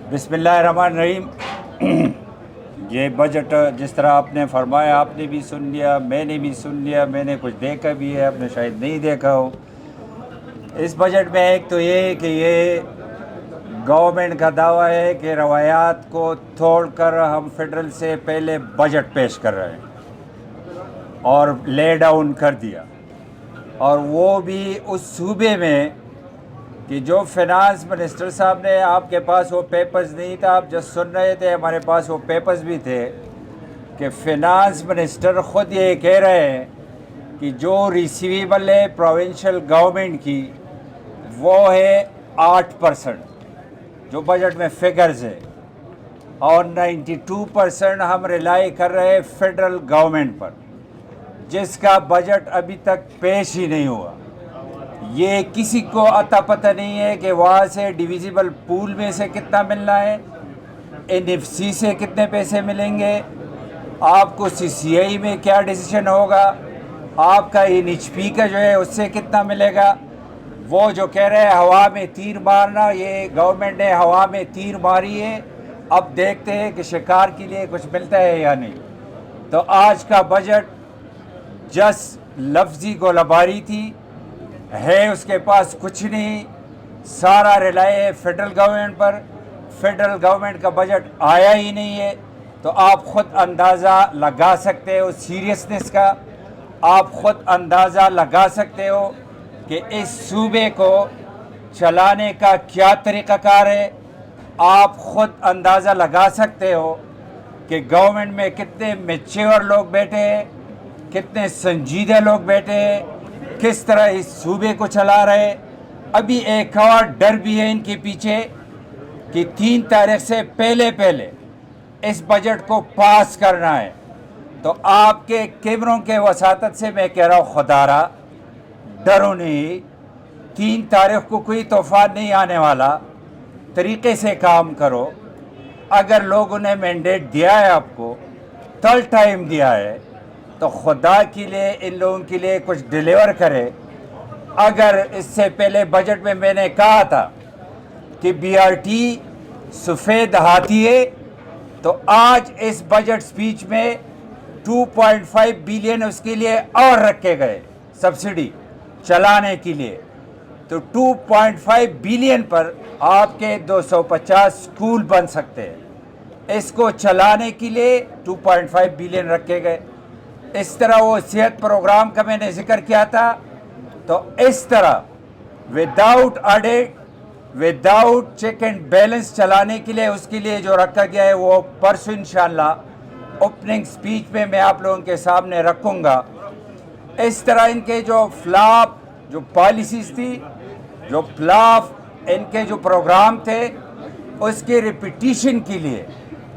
बिस्मिल्लाहिर्रहमानिर्रहीम। ये बजट जिस तरह आपने फरमाया, आपने भी सुन लिया, मैंने भी सुन लिया, मैंने कुछ देखा भी है, आपने शायद नहीं देखा हो। इस बजट में एक तो ये कि ये गवर्नमेंट का दावा है कि रवायात को तोड़कर हम फेडरल से पहले बजट पेश कर रहे हैं और ले डाउन कर दिया, और वो भी उस सूबे में कि जो फाइनेंस मिनिस्टर साहब ने, आपके पास वो पेपर्स नहीं था, आप जब सुन रहे थे, हमारे पास वो पेपर्स भी थे कि फाइनेंस मिनिस्टर ख़ुद ये कह रहे हैं कि जो रिसीवेबल है प्रोविंशियल गवर्नमेंट की वो है 8%, जो बजट में फिगर्स है, और 92% हम रिलाई कर रहे हैं फेडरल गवर्नमेंट पर, जिसका बजट अभी तक पेश ही नहीं हुआ। ये किसी को अता पता नहीं है कि वहाँ से डिविजिबल पूल में से कितना मिलना है, एनएफसी से कितने पैसे मिलेंगे, आपको सीसीआई में क्या डिसीजन होगा, आपका एनएचपी का जो है उससे कितना मिलेगा। वो जो कह रहे हैं हवा में तीर मारना, ये गवर्नमेंट ने हवा में तीर मारी है, अब देखते हैं कि शिकार के लिए कुछ मिलता है या नहीं। तो आज का बजट जस्ट लफ्जी गोलाबारी थी, है उसके पास कुछ नहीं, सारा रिलाय है फेडरल गवर्नमेंट पर। फेडरल गवर्नमेंट का बजट आया ही नहीं है, तो आप ख़ुद अंदाज़ा लगा सकते हो सीरियसनेस का, आप ख़ुद अंदाज़ा लगा सकते हो कि इस सूबे को चलाने का क्या तरीक़ाकार है। आप ख़ुद अंदाज़ा लगा सकते हो कि गवर्नमेंट में कितने मैच्योर लोग बैठे हैं, कितने संजीदा लोग बैठे हैं, किस तरह इस सूबे को चला रहे। अभी एक और डर भी है इनके पीछे कि 3 तारीख से पहले इस बजट को पास करना है। तो आपके कैमरों के वसातत से मैं कह रहा हूँ, खुदारा डरो नहीं, 3 तारीख को कोई तूफ़ान नहीं आने वाला, तरीक़े से काम करो। अगर लोगों ने मैंडेट दिया है आपको, तल टाइम दिया है, तो खुदा के लिए इन लोगों के लिए कुछ डिलीवर करे। अगर इससे पहले बजट में मैंने कहा था कि बीआरटी सफ़ेद हाथी है, तो आज इस बजट स्पीच में 2.5 बिलियन उसके लिए और रखे गए सब्सिडी चलाने के लिए। तो 2.5 बिलियन पर आपके 250 स्कूल बन सकते हैं। इसको चलाने के लिए 2.5 बिलियन रखे गए। इस तरह वो सेहत प्रोग्राम का मैंने जिक्र किया था, तो इस तरह without audit, without check and balance चलाने के लिए, उसके लिए जो रखा गया है वो परसों इंशाल्लाह ओपनिंग स्पीच में मैं आप लोगों के सामने रखूँगा। इस तरह इनके जो फ्लॉप जो पॉलिसीज़ थी, जो फ्लॉप इनके जो प्रोग्राम थे, उसके रिपीटिशन के लिए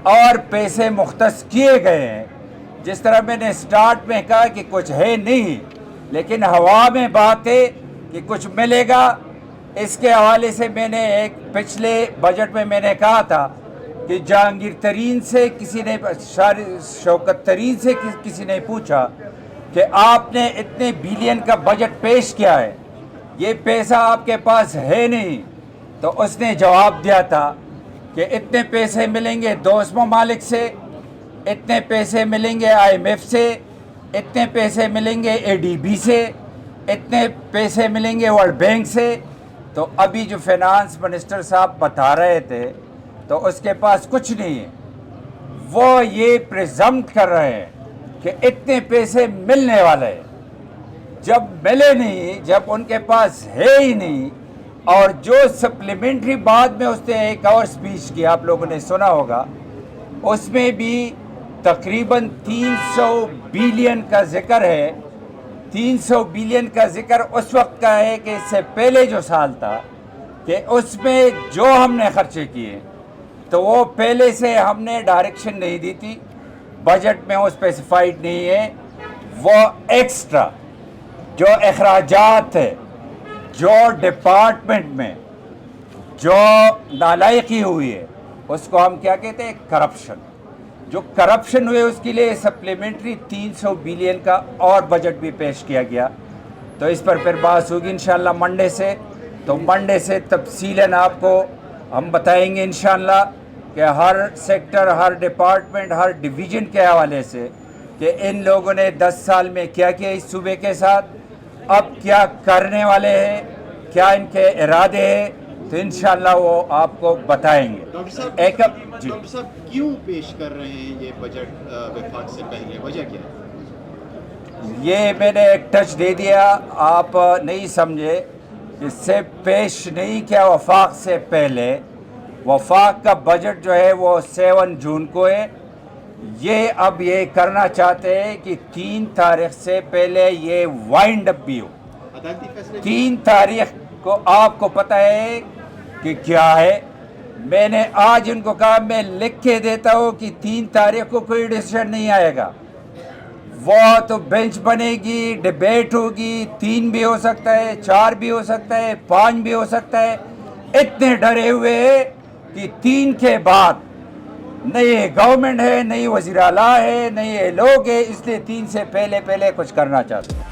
और पैसे मुख्तस किए गए हैं। जिस तरह मैंने स्टार्ट में कहा कि कुछ है नहीं, लेकिन हवा में बात है कि कुछ मिलेगा। इसके हवाले से मैंने एक पिछले बजट में मैंने कहा था कि जहांगीर तरीन से किसी ने, शौकत तरीन से किसी ने पूछा कि आपने इतने बिलियन का बजट पेश किया है, ये पैसा आपके पास है नहीं। तो उसने जवाब दिया था कि इतने पैसे मिलेंगे दोस्त ममालिक से, इतने पैसे मिलेंगे IMF से, इतने पैसे मिलेंगे ADB से, इतने पैसे मिलेंगे वर्ल्ड बैंक से। तो अभी जो फाइनेंस मिनिस्टर साहब बता रहे थे, तो उसके पास कुछ नहीं है। वो ये प्रिजम्प कर रहे हैं कि इतने पैसे मिलने वाले हैं, जब मिले नहीं, जब उनके पास है ही नहीं। और जो सप्लीमेंट्री बाद में उसने एक और स्पीच की, आप लोगों ने सुना होगा, उसमें भी तकरीबन 300 बिलियन का जिक्र है। 300 बिलियन का जिक्र उस वक्त का है कि इससे पहले जो साल था, कि उसमें जो हमने खर्चे किए, तो वो पहले से हमने डायरेक्शन नहीं दी थी, बजट में वो स्पेसिफाइड नहीं है। वो एक्स्ट्रा जो अखराजात है, जो डिपार्टमेंट में जो नालायकी हुई है, उसको हम क्या कहते हैं, करप्शन। जो करप्शन हुए उसके लिए सप्लीमेंट्री 300 बिलियन का और बजट भी पेश किया गया। तो इस पर फिर बात होगी इंशाल्लाह मंडे से। तो मंडे से तफसीलन आपको हम बताएंगे इंशाल्लाह। کہ ہر سیکٹر، ہر ڈپارٹمنٹ، ہر ڈویژن کے حوالے سے کہ ان لوگوں نے 10 سال میں کیا کیا اس صوبے کے ساتھ، اب کیا کرنے والے ہیں، کیا ان کے ارادے ہیں، تو انشاءاللہ وہ آپ کو بتائیں گے۔ ڈاکٹر صاحب کیوں پیش کر رہے ہیں یہ بجٹ وفاق سے پہلے، وجہ کیا ہے؟ یہ میں نے ایک ٹچ دے دیا، آپ نہیں سمجھے، اس سے پیش نہیں کیا وفاق سے پہلے۔ وفاق کا بجٹ جو ہے وہ 7 جون کو ہے، یہ اب یہ کرنا چاہتے ہیں کہ 3 تاریخ سے پہلے یہ وائنڈ اپ بھی ہو۔ 3 تاریخ کو آپ کو پتہ ہے کہ کیا ہے، میں نے آج ان کو کہا میں لکھ کے دیتا ہوں کہ 3 تاریخ کو کوئی ڈیسیژن نہیں آئے گا، وہ تو بینچ بنے گی، ڈیبیٹ ہوگی، 3 بھی ہو سکتا ہے، 4 بھی ہو سکتا ہے، 5 بھی ہو سکتا ہے۔ اتنے ڈرے ہوئے ہیں کہ 3 کے بعد نئی گورنمنٹ ہے، نئی وزیر اعلیٰ ہے، نئے لوگ ہیں، اس لیے 3 سے پہلے کچھ کرنا چاہتے ہیں۔